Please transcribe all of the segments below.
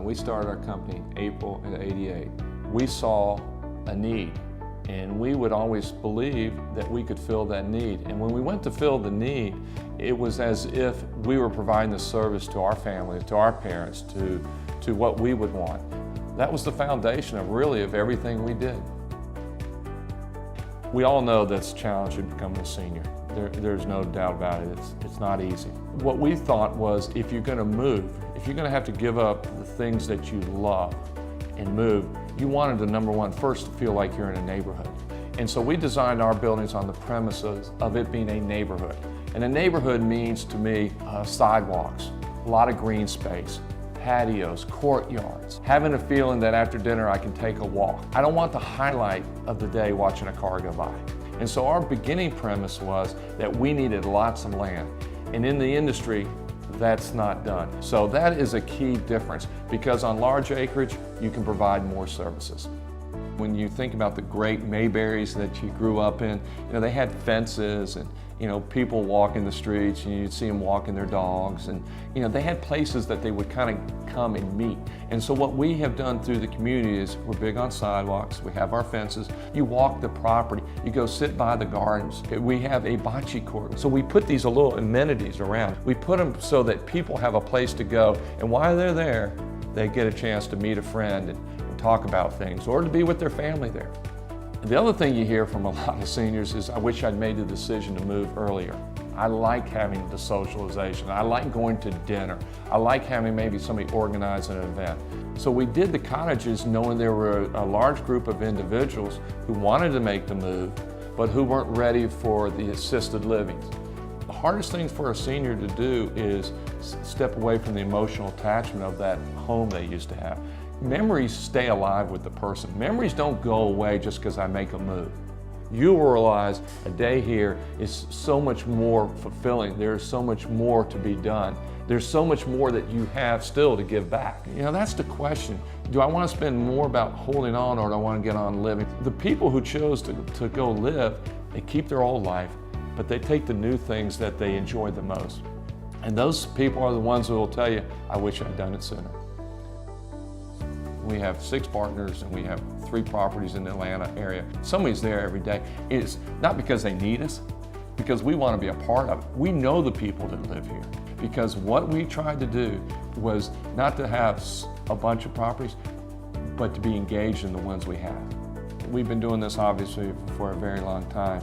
We started our company in April of '88. We saw a need, and we would always believe that we could fill that need. And when we went to fill the need, it was as if we were providing the service to our families, to our parents, to what we would want. That was the foundation of everything we did. We all know that's challenging becoming a senior. There's no doubt about it. It's not easy. What we thought was, if you're going to move, if you're going to have to give up the things that you love and move, you wanted to, number one, first to feel like you're in a neighborhood. And so we designed our buildings on the premises of it being a neighborhood. And a neighborhood means to me sidewalks, a lot of green space, patios, courtyards, having a feeling that after dinner I can take a walk. I don't want the highlight of the day watching a car go by. And so our beginning premise was that we needed lots of land. And in the industry, that's not done. So that is a key difference, because on large acreage, you can provide more services. When you think about the great Mayberries that you grew up in, they had fences and people walking the streets, and you'd see them walking their dogs, and they had places that they would kind of come and meet. And so what we have done through the community is we're big on sidewalks, we have our fences, you walk the property, you go sit by the gardens. We have a bocce court. So we put these little amenities around. We put them so that people have a place to go, and while they're there, they get a chance to meet a friend and talk about things, or to be with their family there. The other thing you hear from a lot of seniors is, I wish I'd made the decision to move earlier. I like having the socialization. I like going to dinner. I like having maybe somebody organize an event. So we did the cottages knowing there were a large group of individuals who wanted to make the move, but who weren't ready for the assisted living. The hardest thing for a senior to do is step away from the emotional attachment of that home they used to have. Memories stay alive with the person. Memories don't go away just because I make a move. You will realize a day here is so much more fulfilling. There's so much more to be done. There's so much more that you have still to give back. That's the question. Do I want to spend more about holding on, or do I want to get on living? The people who chose to go live, they keep their old life, but they take the new things that they enjoy the most. And those people are the ones who will tell you, I wish I'd done it sooner. We have 6 partners, and we have 3 properties in the Atlanta area. Somebody's there every day. It's not because they need us, because we want to be a part of it. We know the people that live here, because what we tried to do was not to have a bunch of properties, but to be engaged in the ones we have. We've been doing this obviously for a very long time,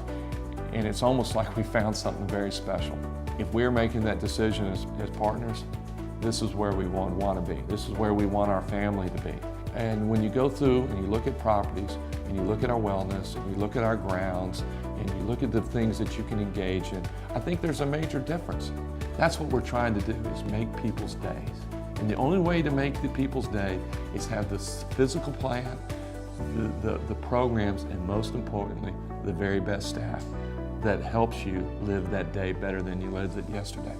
and it's almost like we found something very special. If we're making that decision as partners, this is where we want to be. This is where we want our family to be. And when you go through and you look at properties, and you look at our wellness, and you look at our grounds, and you look at the things that you can engage in, I think there's a major difference. That's what we're trying to do, is make people's days. And the only way to make the people's day is have this physical plan, the programs, and most importantly, the very best staff that helps you live that day better than you lived it yesterday.